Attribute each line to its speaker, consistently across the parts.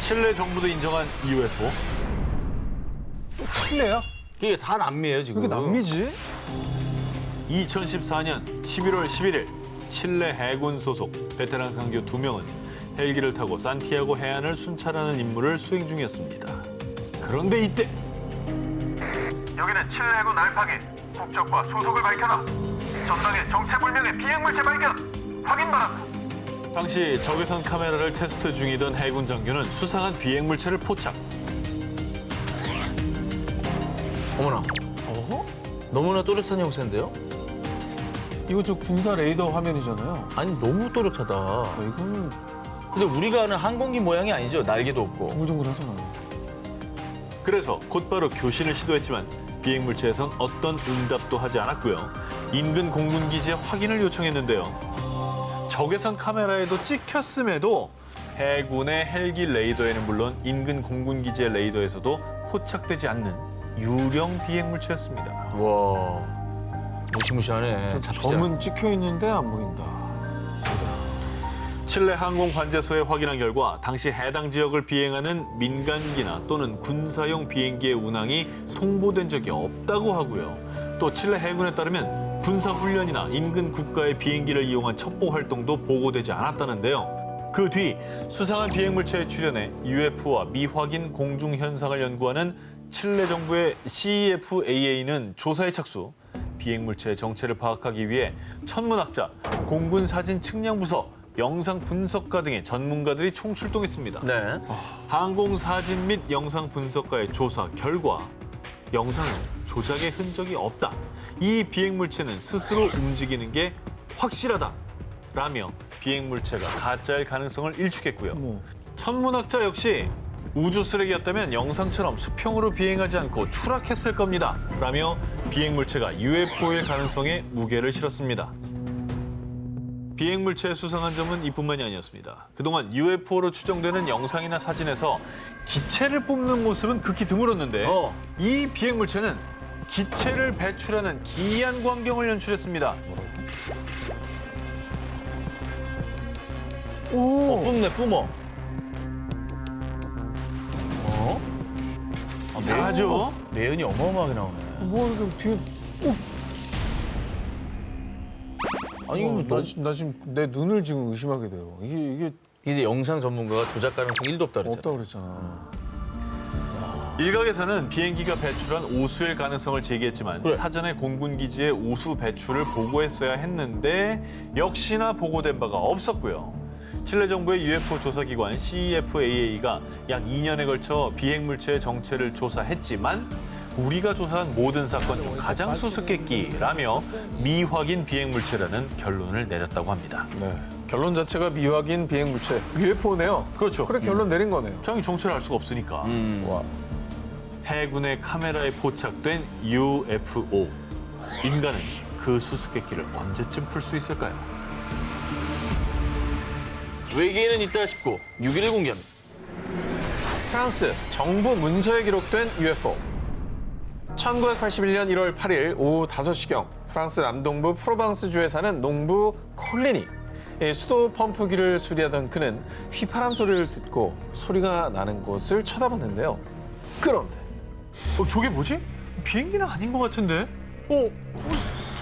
Speaker 1: 칠레 정부도 인정한 UFO.
Speaker 2: 또 칠레야?
Speaker 3: 이게 다 남미예요, 지금.
Speaker 2: 왜 이렇게 남미지?
Speaker 1: 2014년 11월 11일 칠레 해군 소속 베테랑 상교 2명은 헬기를 타고 산티아고 해안을 순찰하는 임무를 수행 중이었습니다. 그런데 이때
Speaker 4: 여기는 칠레 해군 알파기. 국적과 소속을 밝혀라. 전방에 정체불명의 비행물체 발견. 확인 바란다.
Speaker 1: 당시 적외선 카메라를 테스트 중이던 해군 장교는 수상한 비행물체를 포착.
Speaker 3: 어머나. 너무나 또렷한 형태인데요?
Speaker 2: 이거 저 군사 레이더 화면이잖아요.
Speaker 3: 아니, 너무 또렷하다.
Speaker 2: 이거는
Speaker 3: 근데 우리가 아는 항공기 모양이 아니죠? 날개도 없고.
Speaker 2: 동글동글하잖아.
Speaker 1: 그래서 곧바로 교신을 시도했지만 비행물체에선 어떤 응답도 하지 않았고요. 인근 공군기지에 확인을 요청했는데요. 적외선 카메라에도 찍혔음에도 해군의 헬기 레이더에는 물론 인근 공군기지의 레이더에서도 포착되지 않는 유령 비행물체였습니다.
Speaker 3: 와, 무시무시하네.
Speaker 2: 점은 찍혀 있는데 안 보인다.
Speaker 1: 칠레 항공관제소에 확인한 결과 당시 해당 지역을 비행하는 민간기나 또는 군사용 비행기의 운항이 통보된 적이 없다고 하고요. 또 칠레 해군에 따르면 군사훈련이나 인근 국가의 비행기를 이용한 첩보 활동도 보고되지 않았다는데요. 그 뒤 수상한 비행물체에 출연해 UFO와 미확인 공중 현상을 연구하는 칠레 정부의 CEFAA는 조사에 착수. 비행물체의 정체를 파악하기 위해 천문학자, 공군사진측량부서, 영상 분석가 등의 전문가들이 총출동했습니다.
Speaker 3: 네.
Speaker 1: 항공사진 및 영상 분석가의 조사 결과 영상은 조작의 흔적이 없다. 이 비행물체는 스스로 움직이는 게 확실하다. 라며 비행물체가 가짜일 가능성을 일축했고요. 천문학자 역시 우주 쓰레기였다면 영상처럼 수평으로 비행하지 않고 추락했을 겁니다. 라며 비행물체가 UFO일 가능성에 무게를 실었습니다. 비행물체의 수상한 점은 이뿐만이 아니었습니다. 그동안 UFO로 추정되는 영상이나 사진에서 기체를 뿜는 모습은 극히 드물었는데 이 비행물체는 기체를 배출하는 기이한 광경을 연출했습니다.
Speaker 3: 뿜네, 뿜어.
Speaker 1: 이상하죠?
Speaker 3: 내연이 어마어마하게 나오네.
Speaker 2: 뭐 이렇게 뒤에
Speaker 3: 아니, 이거
Speaker 2: 나 지금 내 눈을 지금 의심하게 돼요. 이게
Speaker 3: 근데 영상 전문가가 조작 가능성이 1도 없다 그랬잖아.
Speaker 2: 없다고 그랬잖아.
Speaker 1: 일각에서는 비행기가 배출한 오수일 가능성을 제기했지만
Speaker 3: 그래.
Speaker 1: 사전에 공군기지에 오수 배출을 보고했어야 했는데 역시나 보고된 바가 없었고요. 칠레 정부의 UFO 조사기관 CEFAA가 약 2년에 걸쳐 비행물체의 정체를 조사했지만 우리가 조사한 모든 사건 중 가장 수수께끼라며 미확인 비행물체라는 결론을 내렸다고 합니다.
Speaker 2: 네. 결론 자체가 미확인 비행물체 UFO네요.
Speaker 1: 그렇죠.
Speaker 2: 그래 결론 내린 거네요.
Speaker 1: 정확히 정체를 알 수가 없으니까.
Speaker 2: 와.
Speaker 1: 해군의 카메라에 포착된 UFO. 인간은 그 수수께끼를 언제쯤 풀 수 있을까요?
Speaker 3: 외계인은 있다 싶고 6.1 공개합니다.
Speaker 2: 프랑스 정부 문서에 기록된 UFO. 1981년 1월 8일 오후 5시경 프랑스 남동부 프로방스주에 사는 농부 콜리니. 수도 펌프기를 수리하던 그는 휘파람 소리를 듣고 소리가 나는 곳을 쳐다봤는데요. 그런데
Speaker 1: 저게 뭐지? 비행기는 아닌 것 같은데?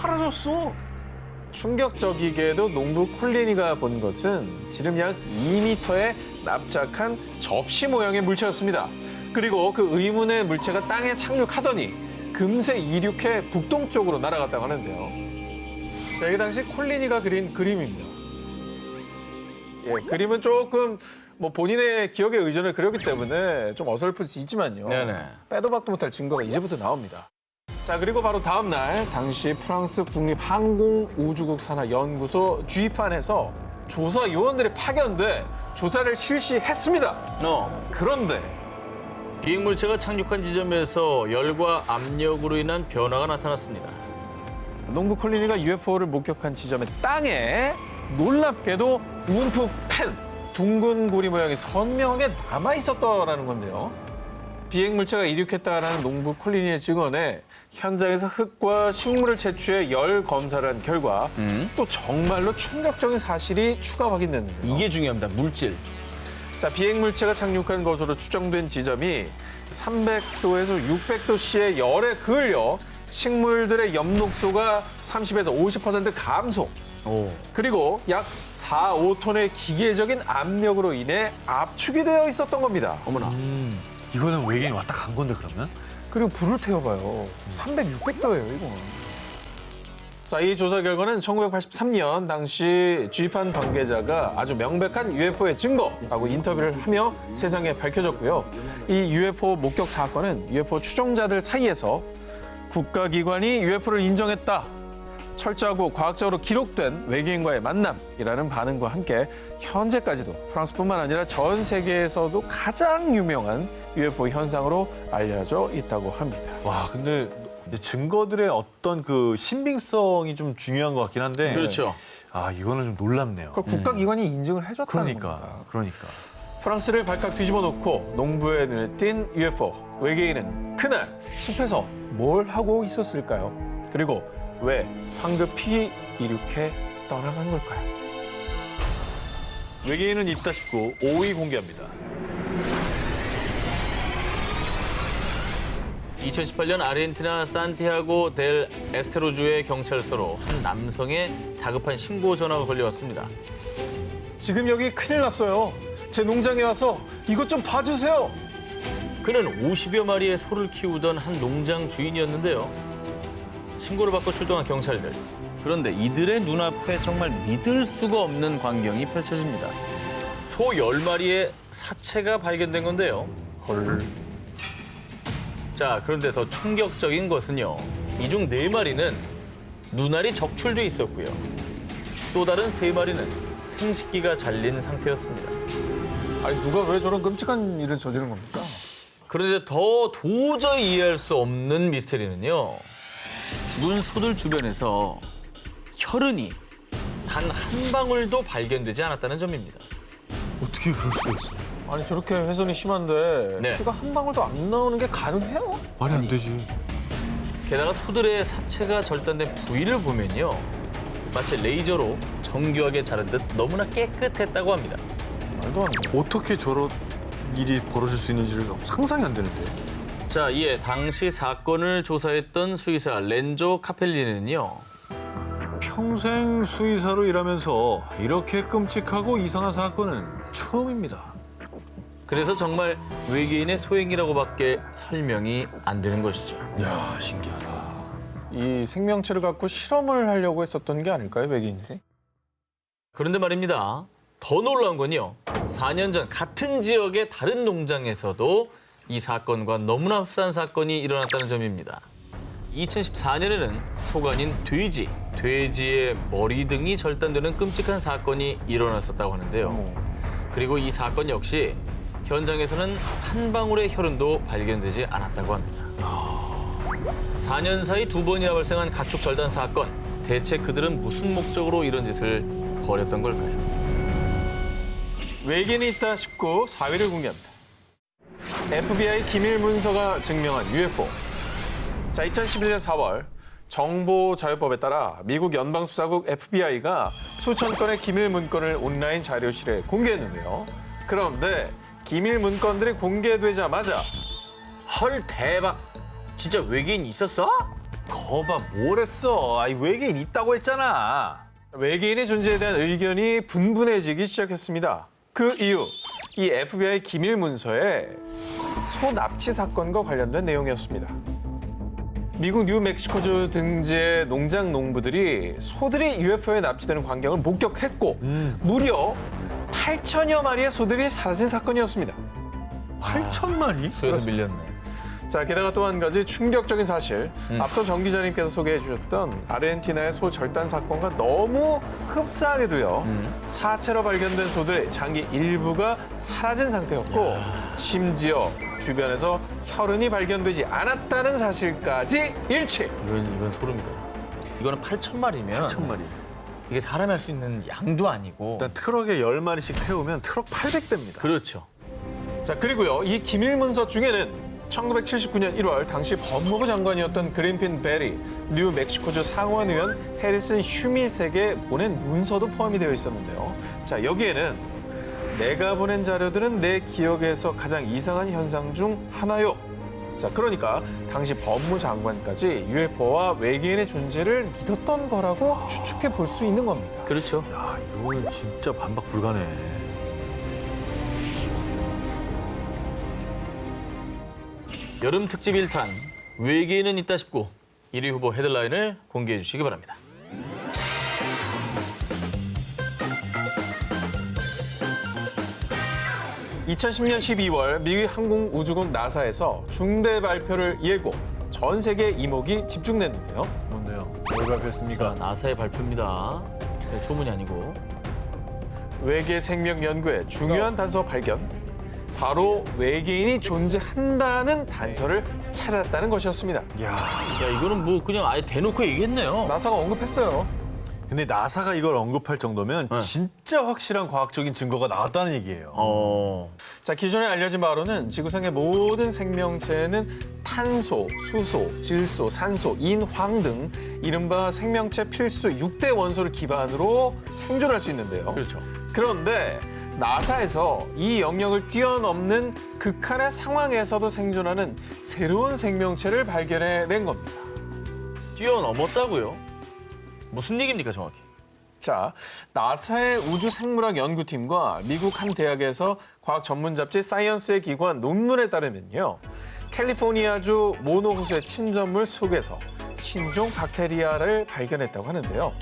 Speaker 1: 사라졌어.
Speaker 2: 충격적이게도 농부 콜리니가 본 것은 지름 약 2m의 납작한 접시 모양의 물체였습니다. 그리고 그 의문의 물체가 땅에 착륙하더니 금세 이륙해 북동쪽으로 날아갔다고 하는데요. 자, 이게 당시 콜리니가 그린 그림입니다. 예, 그림은 조금 뭐 본인의 기억에 의존을 그렸기 때문에 좀 어설플 수 있지만요.
Speaker 3: 네네.
Speaker 2: 빼도 박도 못할 증거가 이제부터 나옵니다. 자, 그리고 바로 다음 날 당시 프랑스 국립항공우주국 산하연구소 GIFAN에서 조사 요원들이 파견돼 조사를 실시했습니다. 그런데
Speaker 3: 비행물체가 착륙한 지점에서 열과 압력으로 인한 변화가 나타났습니다.
Speaker 2: 농부 콜리니가 UFO를 목격한 지점의 땅에 놀랍게도 움프 펜, 둥근 고리 모양이 선명하게 남아있었더라는 건데요. 비행물체가 이륙했다라는 농부 콜리니의 증언에 현장에서 흙과 식물을 채취해 열 검사를 한 결과 또 정말로 충격적인 사실이 추가 확인됐는데요.
Speaker 3: 이게 중요합니다. 물질.
Speaker 2: 자, 비행 물체가 착륙한 것으로 추정된 지점이 300도에서 600도씨의 열에 그을려 식물들의 엽록소가 30에서 50% 감소. 그리고 약 4, 5톤의 기계적인 압력으로 인해 압축이 되어 있었던 겁니다.
Speaker 3: 어머나.
Speaker 1: 이거는 외계인 왔다 간 건데 그러면?
Speaker 2: 그리고 불을 태워봐요. 300, 600도예요, 이거. 자, 이 조사 결과는 1983년 당시 G판 관계자가 아주 명백한 UFO의 증거라고 인터뷰를 하며 세상에 밝혀졌고요. 이 UFO 목격 사건은 UFO 추종자들 사이에서 국가기관이 UFO를 인정했다. 철저하고 과학적으로 기록된 외계인과의 만남이라는 반응과 함께 현재까지도 프랑스뿐만 아니라 전 세계에서도 가장 유명한 UFO 현상으로 알려져 있다고 합니다.
Speaker 1: 와, 근데 이제 증거들의 어떤 그 신빙성이 좀 중요한 것 같긴 한데.
Speaker 3: 그렇죠.
Speaker 1: 아, 이거는 좀 놀랍네요.
Speaker 2: 그걸 국가기관이 인증을 해줬다는 겁니다.
Speaker 1: 그러니까.
Speaker 2: 프랑스를 발칵 뒤집어 놓고 농부의 눈에 띈 UFO. 외계인은 그날 숲에서 뭘 하고 있었을까요? 그리고 왜 황급히 이륙해 떠나간 걸까요?
Speaker 1: 외계인은 있다 싶고 5위 공개합니다.
Speaker 3: 2018년 아르헨티나 산티아고 델 에스테로주의 경찰서로 한 남성의 다급한 신고 전화가 걸려왔습니다.
Speaker 2: 지금 여기 큰일 났어요. 제 농장에 와서 이것 좀 봐주세요.
Speaker 3: 그는 50여 마리의 소를 키우던 한 농장 주인이었는데요. 신고를 받고 출동한 경찰들. 그런데 이들의 눈앞에 정말 믿을 수가 없는 광경이 펼쳐집니다. 소 10마리의 사체가 발견된 건데요.
Speaker 2: 헐.
Speaker 3: 자, 그런데 더 충격적인 것은요. 이 중 4마리는 눈알이 적출돼 있었고요. 또 다른 3마리는 생식기가 잘린 상태였습니다.
Speaker 2: 아니 누가 왜 저런 끔찍한 일을 저지른 겁니까?
Speaker 3: 그런데 더 도저히 이해할 수 없는 미스테리는요. 죽은 소들 주변에서 혈흔이 단 한 방울도 발견되지 않았다는 점입니다.
Speaker 1: 어떻게 그럴 수가 있어요?
Speaker 2: 아니 저렇게 훼손이 심한데
Speaker 3: 네.
Speaker 2: 피가 한 방울도 안 나오는 게 가능해요?
Speaker 1: 말이 안 되지.
Speaker 3: 게다가 소들의 사체가 절단된 부위를 보면요. 마치 레이저로 정교하게 자른 듯 너무나 깨끗했다고 합니다.
Speaker 2: 말도 안 돼.
Speaker 1: 어떻게 저런 일이 벌어질 수 있는지를 상상이 안 되는데.
Speaker 3: 자, 이에 당시 사건을 조사했던 수의사 렌조 카펠리는요.
Speaker 1: 평생 수의사로 일하면서 이렇게 끔찍하고 이상한 사건은 처음입니다.
Speaker 3: 그래서 정말 외계인의 소행이라고밖에 설명이 안 되는 것이죠.
Speaker 1: 이야, 신기하다.
Speaker 2: 이 생명체를 갖고 실험을 하려고 했었던 게 아닐까요, 외계인들이?
Speaker 3: 그런데 말입니다. 더 놀라운 건요. 4년 전 같은 지역의 다른 농장에서도 이 사건과 너무나 흡사한 사건이 일어났다는 점입니다. 2014년에는 소가 아닌 돼지의 머리 등이 절단되는 끔찍한 사건이 일어났었다고 하는데요. 그리고 이 사건 역시 현장에서는 한 방울의 혈흔도 발견되지 않았다고 합니다. 4년 사이 2번이나 발생한 가축 절단 사건. 대체 그들은 무슨 목적으로 이런 짓을 벌였던 걸까요?
Speaker 2: 외계인이 있다 싶고 4위를 공개합니다. FBI 기밀 문서가 증명한 UFO. 자, 2011년 4월 정보자유법에 따라 미국 연방수사국 FBI가 수천 건의 기밀 문건을 온라인 자료실에 공개했는데요. 그런데 기밀 문건들이 공개되자마자
Speaker 3: 헐, 대박. 진짜 외계인 있었어?
Speaker 1: 거봐, 뭘 했어? 아이, 외계인 있다고 했잖아.
Speaker 2: 외계인의 존재에 대한 의견이 분분해지기 시작했습니다. 그 이유, 이 FBI 기밀 문서에 소 납치 사건과 관련된 내용이었습니다. 미국 뉴멕시코주 등지의 농장 농부들이 소들이 UFO에 납치되는 광경을 목격했고 무려 8천여 마리의 소들이 사라진 사건이었습니다.
Speaker 1: 8,000마리?
Speaker 3: 수에서 밀렸네.
Speaker 2: 자, 게다가 또 한 가지 충격적인 사실. 앞서 정 기자님께서 소개해 주셨던 아르헨티나의 소 절단 사건과 너무 흡사하게도요. 사체로 발견된 소들의 장기 일부가 사라진 상태였고 심지어 주변에서 혈흔이 발견되지 않았다는 사실까지 일치.
Speaker 3: 이건 소름이다. 이거는 8,000마리면
Speaker 1: 8,000마리.
Speaker 3: 이게 사람이 할 수 있는 양도 아니고.
Speaker 1: 일단 트럭에 10마리씩 태우면 트럭 800대입니다.
Speaker 3: 그렇죠.
Speaker 2: 자, 그리고요. 이 기밀 문서 중에는 1979년 1월 당시 법무부 장관이었던 그린핀 베리, 뉴멕시코주 상원의원 해리슨 슈밋에게 보낸 문서도 포함이 되어 있었는데요. 자, 여기에는 내가 보낸 자료들은 내 기억에서 가장 이상한 현상 중 하나요. 자, 그러니까 당시 법무장관까지 UFO와 외계인의 존재를 믿었던 거라고 추측해 볼 수 있는 겁니다.
Speaker 3: 그렇죠.
Speaker 1: 야, 이거는 진짜 반박 불가네.
Speaker 3: 여름 특집 1탄 외계인은 있다 싶고 1위 후보 헤드라인을 공개해 주시기 바랍니다.
Speaker 2: (2010년 12월) 미국 항공우주국 나사에서 중대 발표를 예고 전 세계 이목이 집중됐는데요.
Speaker 1: 뭔데요? 뭘 발표했습니까?
Speaker 3: 자, 나사의 발표입니다. 네, 소문이 아니고.
Speaker 2: 외계 생명 연구의 중요한 단서 발견. 바로 외계인이 존재한다는 단서를 찾았다는 것이었습니다.
Speaker 1: 야,
Speaker 3: 야, 이거는 뭐 그냥 아예 대놓고 얘기했네요.
Speaker 2: 나사가 언급했어요.
Speaker 1: 근데 나사가 이걸 언급할 정도면
Speaker 3: 네.
Speaker 1: 진짜 확실한 과학적인 증거가 나왔다는 얘기예요.
Speaker 2: 자, 기존에 알려진 바로는 지구상의 모든 생명체는 탄소, 수소, 질소, 산소, 인, 황 등 이른바 생명체 필수 6대 원소를 기반으로 생존할 수 있는데요.
Speaker 3: 그렇죠.
Speaker 2: 그런데 나사에서 이 영역을 뛰어넘는 극한의 상황에서도 생존하는 새로운 생명체를 발견해낸 겁니다.
Speaker 3: 뛰어넘었다고요? 무슨 얘기입니까, 정확히?
Speaker 2: 자, 나사의 우주생물학 연구팀과 미국 한 대학에서 과학 전문 잡지 사이언스에 기고한 논문에 따르면요. 캘리포니아주 모노 호수의 침전물 속에서 신종 박테리아를 발견했다고 하는데요.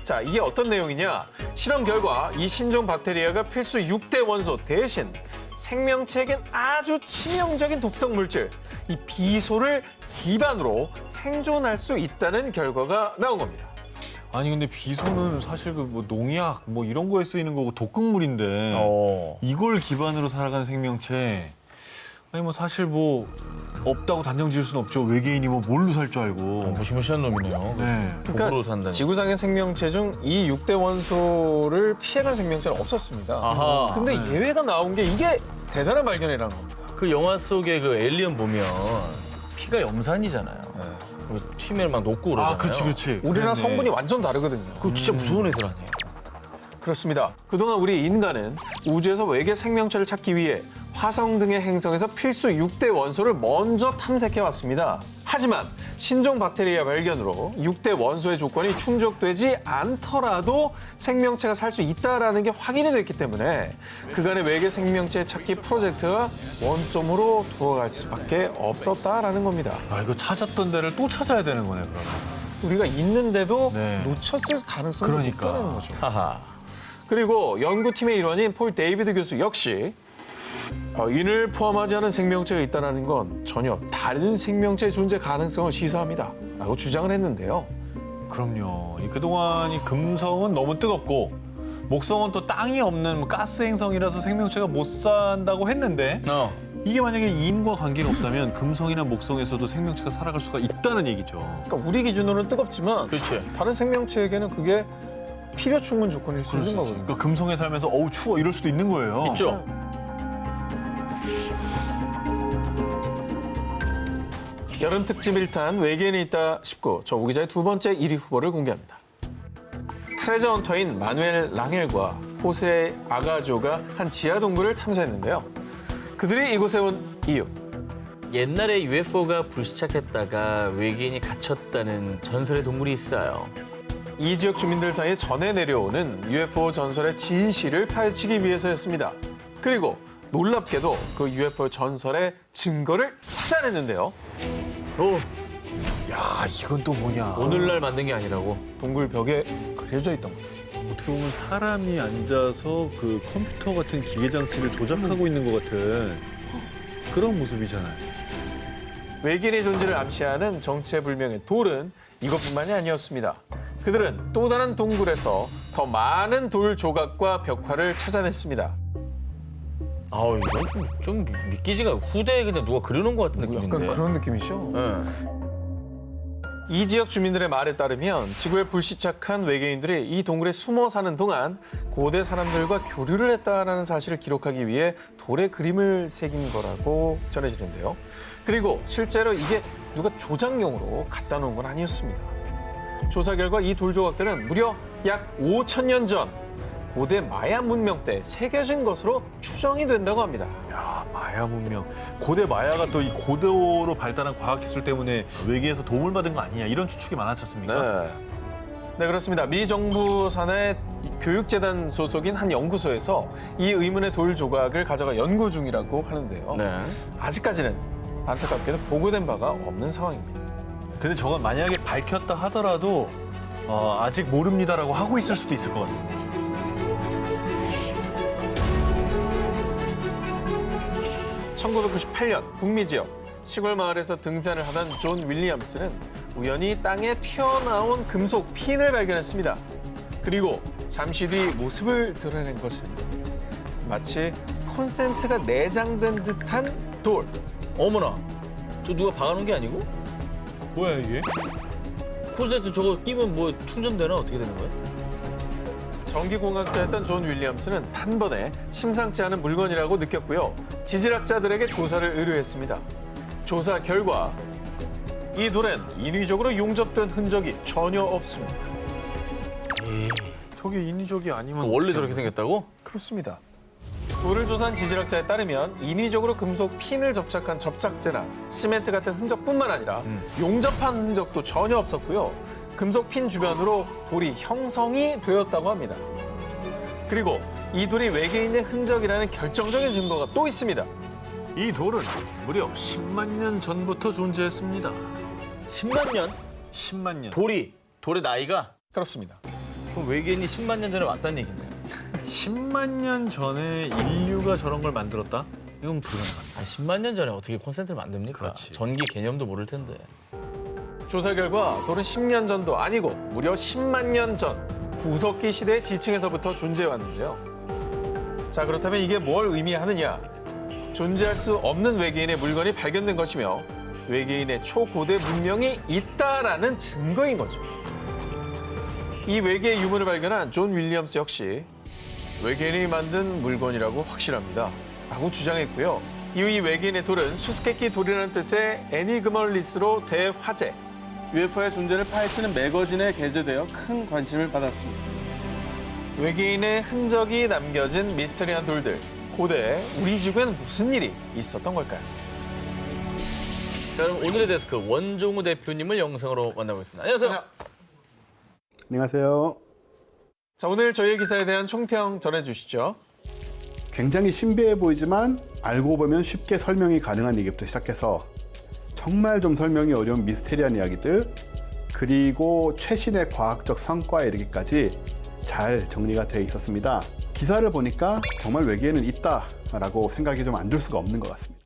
Speaker 2: 자, 이게 어떤 내용이냐? 실험 결과 이 신종 박테리아가 필수 6대 원소 대신 생명체에겐 아주 치명적인 독성 물질, 이 비소를 기반으로 생존할 수 있다는 결과가 나온 겁니다.
Speaker 1: 아니 근데 비소는 사실 그 뭐 농약 뭐 이런 거에 쓰이는 거고 독극물인데 이걸 기반으로 살아가는 생명체 아니 뭐 사실 뭐 없다고 단정 지을 수는 없죠. 외계인이 뭐 뭘로 살 줄 알고.
Speaker 3: 무시무시한 놈이네요.
Speaker 1: 네.
Speaker 3: 독으로 산다니.
Speaker 2: 지구상의 생명체 중 이 6대 원소를 피해간 생명체는 없었습니다.
Speaker 3: 아하.
Speaker 2: 근데 예외가 나온 게 이게 대단한 발견이라는 겁니다.
Speaker 3: 그 영화 속에 그 에일리언 보면 피가 염산이잖아요. 그리고 튀면 막 녹고 그러잖아요.
Speaker 1: 아, 그렇지.
Speaker 2: 우리랑 성분이 완전 다르거든요.
Speaker 3: 그거 진짜 무서운 애들 아니에요?
Speaker 2: 그렇습니다. 그동안 우리 인간은 우주에서 외계 생명체를 찾기 위해 화성 등의 행성에서 필수 6대 원소를 먼저 탐색해왔습니다. 하지만 신종 박테리아 발견으로 6대 원소의 조건이 충족되지 않더라도 생명체가 살 수 있다는 게 확인이 됐기 때문에 그간의 외계 생명체 찾기 프로젝트가 원점으로 돌아갈 수밖에 없었다라는 겁니다.
Speaker 1: 아 이거 찾았던 데를 또 찾아야 되는 거네 그러면.
Speaker 2: 우리가 있는데도
Speaker 1: 네.
Speaker 2: 놓쳤을 가능성이
Speaker 1: 그러니까.
Speaker 2: 있다는 거죠.
Speaker 3: 하하.
Speaker 2: 그리고 연구팀의 일원인 폴 데이비드 교수 역시 인을 포함하지 않은 생명체가 있다는 건 전혀 다른 생명체의 존재 가능성을 시사합니다. 라고 주장을 했는데요.
Speaker 1: 그럼요. 그동안 이 금성은 너무 뜨겁고 목성은 또 땅이 없는 뭐 가스 행성이라서 생명체가 못 산다고 했는데 이게 만약에 인과 관계가 없다면 금성이나 목성에서도 생명체가 살아갈 수가 있다는 얘기죠.
Speaker 2: 그러니까 우리 기준으로는 뜨겁지만
Speaker 3: 그렇지.
Speaker 2: 다른 생명체에게는 그게 필요 충분 조건일 수
Speaker 1: 그럴 수
Speaker 2: 있는
Speaker 1: 있죠.
Speaker 2: 거거든요.
Speaker 1: 그러니까 금성에 살면서 어우 추워 이럴 수도 있는 거예요.
Speaker 3: 있죠?
Speaker 2: 여름 특집 1탄 외계인이 있다 싶고 저 오 기자의 두 번째 1위 후보를 공개합니다. 트레저 헌터인 마누엘 랑헬과 호세 아가조가 한 지하 동굴을 탐사했는데요. 그들이 이곳에 온 이유.
Speaker 3: 옛날에 UFO가 불시착했다가 외계인이 갇혔다는 전설의 동물이 있어요.
Speaker 2: 이 지역 주민들 사이에 전해 내려오는 UFO 전설의 진실을 파헤치기 위해서였습니다. 그리고 놀랍게도 그 UFO 전설의 증거를 찾아냈는데요.
Speaker 3: 오,
Speaker 1: 야 이건 또 뭐냐.
Speaker 3: 오늘날 만든 게 아니라고.
Speaker 2: 동굴 벽에 그려져 있던 거예요.
Speaker 1: 어떻게 보면 사람이 앉아서 그 컴퓨터 같은 기계 장치를 조작하고 있는 것 같은 그런 모습이잖아요.
Speaker 2: 외계인의 존재를 암시하는 정체불명의 돌은 이것뿐만이 아니었습니다. 그들은 또 다른 동굴에서 더 많은 돌 조각과 벽화를 찾아냈습니다.
Speaker 3: 아우, 이건 좀 믿기지가 후대에 그냥 누가 그려놓은 것 같은 느낌인데.
Speaker 2: 약간 그런 느낌이죠.
Speaker 3: 네.
Speaker 2: 이 지역 주민들의 말에 따르면 지구에 불시착한 외계인들이 이 동굴에 숨어 사는 동안 고대 사람들과 교류를 했다는 사실을 기록하기 위해 돌에 그림을 새긴 거라고 전해지는데요. 그리고 실제로 이게 누가 조작용으로 갖다 놓은 건 아니었습니다. 조사 결과 이 돌 조각들은 무려 약 5,000년 전 고대 마야 문명 때 새겨진 것으로 추정이 된다고 합니다.
Speaker 1: 야, 마야 문명. 고대 마야가 또 이 고도로 발달한 과학기술 때문에 외계에서 도움을 받은 거 아니냐 이런 추측이 많았지 않습니까?
Speaker 2: 네, 그렇습니다. 미 정부 산하의 교육재단 소속인 한 연구소에서 이 의문의 돌 조각을 가져가 연구 중이라고 하는데요.
Speaker 3: 네.
Speaker 2: 아직까지는 안타깝게도 보고된 바가 없는 상황입니다.
Speaker 1: 근데 저건 만약에 밝혔다 하더라도 아직 모릅니다라고 하고 있을 수도 있을 것 같아요.
Speaker 2: 1998년 북미 지역 시골 마을에서 등산을 하던 존 윌리엄스는 우연히 땅에 튀어나온 금속 핀을 발견했습니다. 그리고 잠시 뒤 모습을 드러낸 것은 마치 콘센트가 내장된 듯한 돌.
Speaker 3: 어머나, 저 누가 박아놓은 게 아니고?
Speaker 1: 뭐야 이게?
Speaker 3: 콘센트 저거 끼면 뭐 충전되나 어떻게 되는 거야?
Speaker 2: 전기공학자였던 존 윌리엄스는 단번에 심상치 않은 물건이라고 느꼈고요. 지질학자들에게 조사를 의뢰했습니다. 조사 결과 이 돌엔 인위적으로 용접된 흔적이 전혀 없습니다.
Speaker 1: 저게 인위적이 아니면
Speaker 3: 원래
Speaker 1: 어떻게
Speaker 3: 저렇게
Speaker 1: 하는 거지?
Speaker 3: 생겼다고?
Speaker 2: 그렇습니다. 돌을 조사한 지질학자에 따르면 인위적으로 금속 핀을 접착한 접착제나 시멘트 같은 흔적뿐만 아니라 용접한 흔적도 전혀 없었고요. 금속 핀 주변으로 돌이 형성이 되었다고 합니다. 그리고 이 돌이 외계인의 흔적이라는 결정적인 증거가 또 있습니다.
Speaker 1: 이 돌은 무려 10만 년 전부터 존재했습니다.
Speaker 3: 10만 년?
Speaker 1: 10만 년.
Speaker 3: 돌의 나이가?
Speaker 2: 그렇습니다.
Speaker 3: 그럼 외계인이 10만 년 전에 왔다는 얘기네요.
Speaker 1: 10만 년 전에 인류가 저런 걸 만들었다? 이건 불가능합니다.
Speaker 3: 10만 년 전에 어떻게 콘센트를 만듭니까?
Speaker 1: 그렇지.
Speaker 3: 전기 개념도 모를 텐데.
Speaker 2: 조사 결과 돌은 10년 전도 아니고 무려 10만 년 전 구석기 시대의 지층에서부터 존재해 왔는데요. 자, 그렇다면 이게 뭘 의미하느냐? 존재할 수 없는 외계인의 물건이 발견된 것이며 외계인의 초고대 문명이 있다라는 증거인 거죠. 이 외계의 유물을 발견한 존 윌리엄스 역시 외계인이 만든 물건이라고 확신합니다. 라고 주장했고요. 이후 이 외계인의 돌은 수수께끼 돌이라는 뜻의 애니그멀리스로 대화제,
Speaker 5: UFO의 존재를 파헤치는 매거진에 게재되어 큰 관심을 받았습니다.
Speaker 2: 외계인의 흔적이 남겨진 미스터리한 돌들. 고대 우리 지구에는 무슨 일이 있었던 걸까요?
Speaker 3: 자, 그럼 오늘의 데스크 원종우 대표님을 영상으로 만나보겠습니다. 안녕하세요.
Speaker 5: 안녕하세요.
Speaker 2: 자, 오늘 저희의 기사에 대한 총평 전해주시죠.
Speaker 5: 굉장히 신비해 보이지만 알고 보면 쉽게 설명이 가능한 얘기부터 시작해서 정말 좀 설명이 어려운 미스테리한 이야기들, 그리고 최신의 과학적 성과에 이르기까지 잘 정리가 되어 있었습니다. 기사를 보니까 정말 외계에는 있다라고 생각이 좀 안 들 수가 없는 것 같습니다.